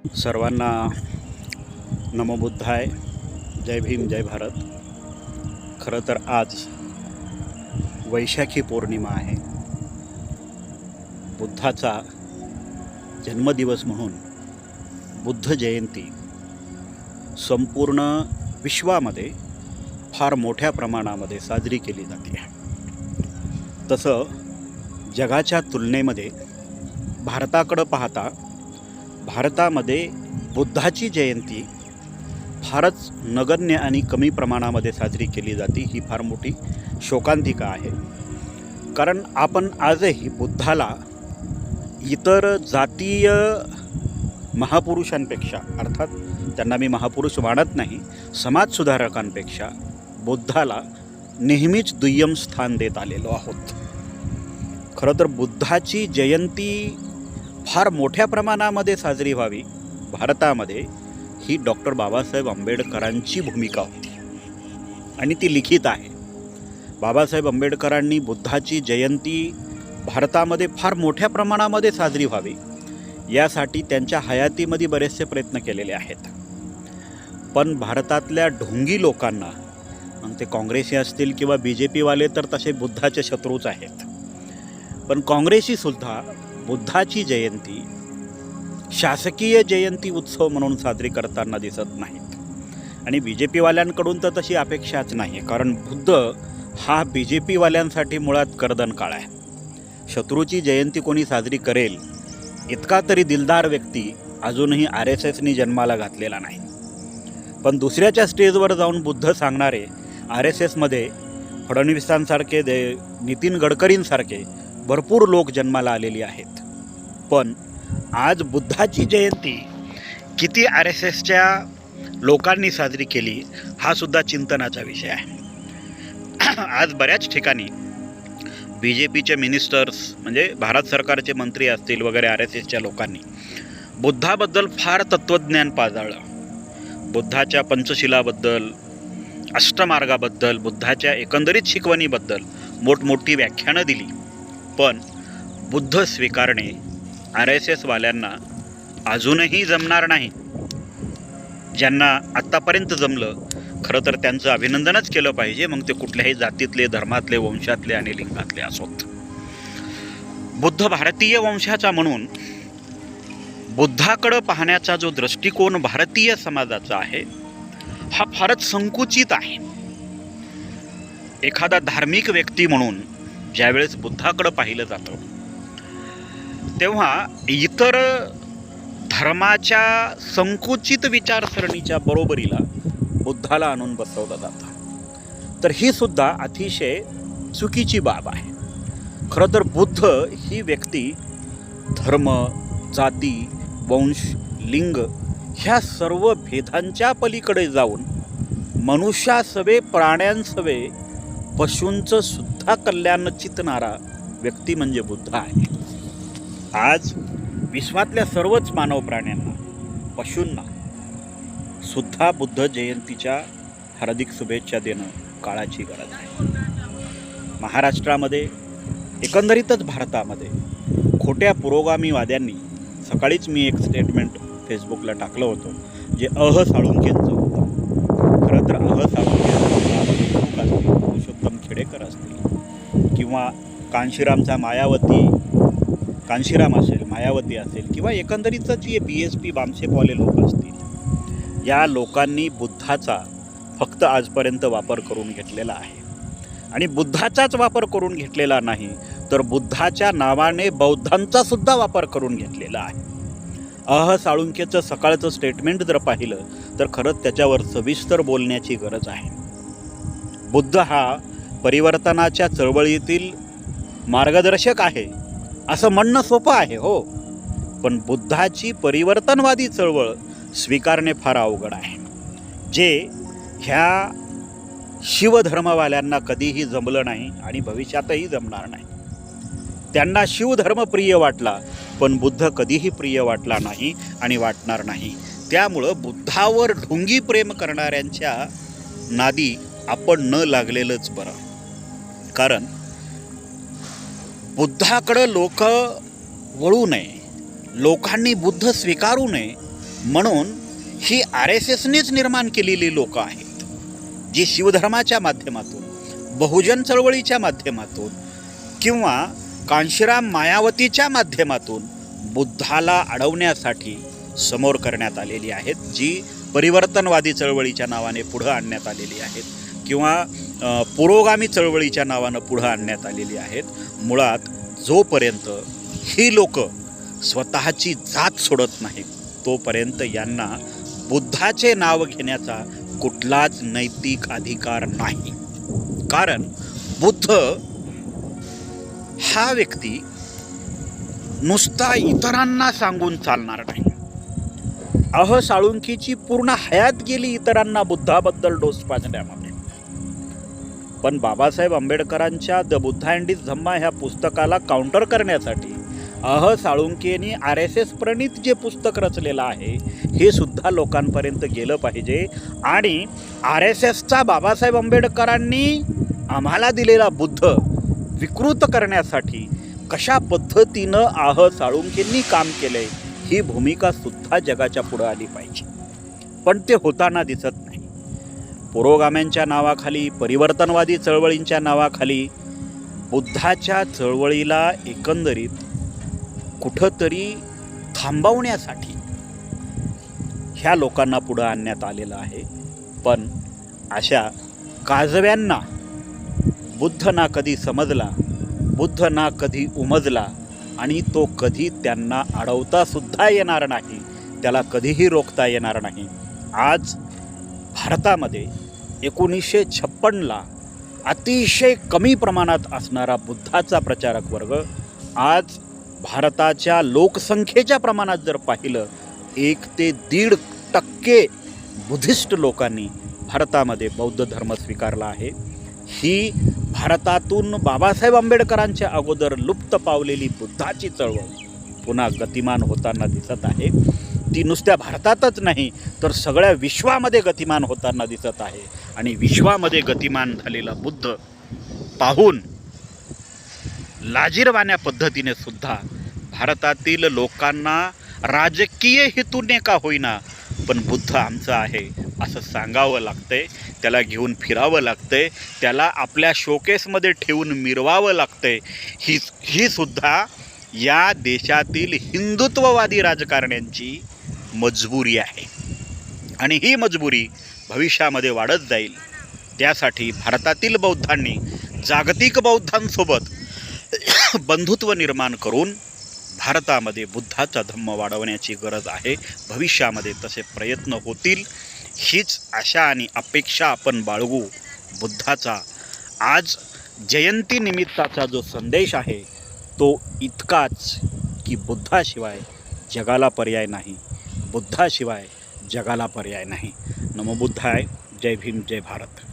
सर्वांना नमो बुद्धाय, जय भीम, जय भारत. खरं तर आज वैशाखी पौर्णिमा आहे. बुद्धाचा जन्मदिवस म्हणून बुद्ध जयंती संपूर्ण विश्वामध्ये फार मोठ्या प्रमाणामध्ये साजरी केली जाते. तसं जगाच्या तुलनेमध्ये भारताकडं पाहता भारतामध्ये बुद्धाची जयंती फारच नगण्य आणि कमी प्रमाणामध्ये साजरी केली जाते. ही फार मोठी शोकांतिका आहे. कारण आपण आजही बुद्धाला इतर जातीय महापुरुषांपेक्षा, अर्थात त्यांना मी महापुरुष मानत नाही, समाजसुधारकांपेक्षा बुद्धाला नेहमीच दुय्यम स्थान देत आलेलो आहोत. खरं तर बुद्धाची जयंती फार मोठ्या प्रमाणामध्ये साजरी व्हावी भारतामध्ये, ही डॉक्टर बाबासाहेब आंबेडकरांची भूमिका होती आणि ती लिखित आहे. बाबासाहेब आंबेडकरांनी बुद्धाची जयंती भारतामध्ये फार मोठ्या प्रमाणामध्ये साजरी व्हावी यासाठी त्यांच्या हयातीमध्ये बरेचसे प्रयत्न केलेले आहेत. पण भारतातल्या ढोंगी लोकांना, मग ते काँग्रेसी असतील किंवा BJPवाले, तर तसे बुद्धाचे शत्रूच आहेत. पण काँग्रेसीसुद्धा बुद्धाची जयंती शासकीय जयंती उत्सव म्हणून साजरी करताना दिसत नाहीत. आणि BJPवाल्यांकडून तर तशी अपेक्षाच नाही, कारण बुद्ध हा BJPवाल्यांसाठी मुळात कर्दनकाळ आहे. शत्रूची जयंती कोणी साजरी करेल इतका तरी दिलदार व्यक्ती अजूनही RSSनी जन्माला घातलेला नाही. पण दुसऱ्याच्या स्टेजवर जाऊन बुद्ध सांगणारे RSSमध्ये फडणवीसांसारखे, नितीन गडकरींसारखे भरपूर लोक जन्माला आलेली आहेत. पण आज बुद्धाची जयंती किती RSSच्या लोकांनी साजरी केली हा सुद्धा चिंतनाचा विषय आहे. आज बऱ्याच ठिकाणी BJPचे मिनिस्टर्स, म्हणजे भारत सरकारचे मंत्री असतील वगैरे, RSSच्या लोकांनी बुद्धाबद्दल फार तत्त्वज्ञान पाजाळलं. बुद्धाच्या पंचशिलाबद्दल, अष्टमार्गाबद्दल, बुद्धाच्या एकंदरीत शिकवणीबद्दल मोठमोठी व्याख्यानं दिली. पण बुद्ध स्वीकारणे RSSवाल्यांना अजूनही जमणार नाही. ज्यांना आत्तापर्यंत जमलं, खरं तर त्यांचं अभिनंदनच केलं पाहिजे, मग ते कुठल्याही जातीतले, धर्मातले, वंशातले आणि लिंगातले असोत. बुद्ध भारतीय वंशाचा म्हणून बुद्धाकडं पाहण्याचा जो दृष्टिकोन भारतीय समाजाचा आहे हा फारच संकुचित आहे. एखादा धार्मिक व्यक्ती म्हणून ज्यावेळेस बुद्धाकडं पाहिलं जातं तेव्हा इतर धर्माच्या संकुचित विचारसरणीच्या बरोबरीला बुद्धाला आणून बसवलं जातं. तर ही सुद्धा अतिशय चुकीची बाब आहे. खरं तर बुद्ध ही व्यक्ती धर्म, जाती, वंश, लिंग ह्या सर्व भेदांच्या पलीकडे जाऊन मनुष्यासवे, प्राण्यांसवे, पशूंचं सुद्धा कल्याण चितणारा व्यक्ती म्हणजे बुद्ध आहे. आज विश्वातल्या सर्वच मानव प्राण्यांना, पशूंना सुद्धा बुद्ध जयंतीच्या हार्दिक शुभेच्छा देणं काळाची गरज आहे. महाराष्ट्रामध्ये, एकंदरीतच भारतामध्ये खोट्या पुरोगामीवाद्यांनी, सकाळीच मी एक स्टेटमेंट फेसबुकला टाकलं होतं जे साळुंखेंचं होतं. खरं तर साळुंखे असतील, पुरुषोत्तम खेडेकर असतील, किंवा कांशीराम असेल, मायावती असेल, किंवा एकंदरीतच जे BSP बामसेपवाले लोक असतील, या लोकांनी बुद्धाचा फक्त आजपर्यंत वापर करून घेतलेला आहे. आणि बुद्धाचाच वापर करून घेतलेला नाही, तर बुद्धाच्या नावाने बौद्धांचा सुद्धा वापर करून घेतलेला आहे. साळुंखेचं सकाळचं स्टेटमेंट जर पाहिलं तर खरंच त्याच्यावर सविस्तर बोलण्याची गरज आहे. बुद्ध हा परिवर्तनाच्या चळवळीतील मार्गदर्शक आहे असं म्हणणं सोपं आहे, हो, पण बुद्धाची परिवर्तनवादी चळवळ स्वीकारणे फार अवघड आहे, जे ह्या शिवधर्मवाल्यांना कधीही जमलं नाही आणि भविष्यातही जमणार नाही. त्यांना शिवधर्म प्रिय वाटला, पण बुद्ध कधीही प्रिय वाटला नाही आणि वाटणार नाही. त्यामुळं बुद्धावर ढोंगी प्रेम करणाऱ्यांच्या नादी आपण न लागलेलंच बरं. कारण बुद्धाकडं लोक वळू नये, लोकांनी बुद्ध स्वीकारू नये म्हणून ही RSSनेच निर्माण केलेली लोक आहेत, जी शिवधर्माच्या माध्यमातून, बहुजन चळवळीच्या माध्यमातून किंवा कांशीराम मायावतीच्या माध्यमातून बुद्धाला अडवण्यासाठी समोर करण्यात आलेली आहेत, जी परिवर्तनवादी चळवळीच्या नावाने पुढं आणण्यात आलेली आहेत किंवा पुरोगामी चळवळीच्या नावानं पुढं आणण्यात आलेली आहेत. मुळात जोपर्यंत ही लोक स्वतःची जात सोडत नाहीत तोपर्यंत यांना बुद्धाचे नाव घेण्याचा कुठलाच नैतिक अधिकार नाही. कारण बुद्ध हा व्यक्ती नुसता इतरांना सांगून चालणार नाही. साळुंकीची पूर्ण हयात गेली इतरांना बुद्धाबद्दल डोस पाजण्यामध्ये. पण बाबासाहेब आंबेडकरांच्या द बुद्धा अँड हिज धम्मा ह्या पुस्तकाला काउंटर करण्यासाठी साळुंकेनी RSS प्रणित जे पुस्तक रचलेलं आहे हे सुद्धा लोकांपर्यंत गेलं पाहिजे. आणि RSSचा बाबासाहेब आंबेडकरांनी आम्हाला दिलेला बुद्ध विकृत करण्यासाठी कशा पद्धतीनं साळुंकेंनी काम केलंय ही भूमिका सुद्धा जगाच्या पुढं आली पाहिजे. पण ते होताना दिसत नाही. पुरोगाम्यांच्या नावाखाली, परिवर्तनवादी चळवळींच्या नावाखाली बुद्धाच्या चळवळीला एकंदरीत कुठंतरी थांबवण्यासाठी ह्या लोकांना पुढं आणण्यात आलेलं आहे. पण अशा काजव्यांना बुद्ध ना कधी समजला, बुद्ध ना कधी उमजला आणि तो कधी त्यांना अडवता सुद्धा येणार नाही, त्याला कधीही रोखता येणार नाही. आज भारतामध्ये 1956ला अतिशय कमी प्रमाणात असणारा बुद्धाचा प्रचारक वर्ग आज भारताच्या लोकसंख्येच्या प्रमाणात जर पाहिलं 1 ते 1.5% बुद्धिस्ट लोकांनी भारतामध्ये बौद्ध धर्म स्वीकारला आहे. ही भारतातून बाबासाहेब आंबेडकरांच्या अगोदर लुप्त पावलेली बुद्धाची चळवळ पुन्हा गतिमान होताना दिसत आहे. ती नुसत्या भारतातच नाही तर सगळ्या विश्वामध्ये गतिमान होताना दिसत आहे. आणि विश्वामध्ये गतिमान झालेला बुद्ध पाहून लाजिरवाण्या पद्धतीने सुद्धा भारतातील लोकांना राजकीय हेतूने का होईना पण बुद्ध आमचा आहे असं सांगावं लागतंय, त्याला घेऊन फिरावं लागतंय, त्याला आपल्या शोकेसमध्ये ठेवून मिरवावं लागतंय. ही सुद्धा या देशातील हिंदुत्ववादी राजकारण्यांची मजबुरी आहे. आणि ही मजबुरी भविष्यामध्ये वाढत जाईल. त्यासाठी भारतातील बौद्धांनी जागतिक बौद्धांसोबत बंधुत्व निर्माण करून भारतामध्ये बुद्धाचा धम्म वाढवण्याची गरज आहे. भविष्यामध्ये तसे प्रयत्न होतील हीच आशा आणि अपेक्षा आपण बाळगू. बुद्धाचा आज जयंतीनिमित्ताचा जो संदेश आहे तो इतकाच की बुद्धाशिवाय जगाला पर्याय नाही, बुद्धाशिवाय जगाला पर्याय नाही. नमो बुद्धाय. जय भीम, जय भारत.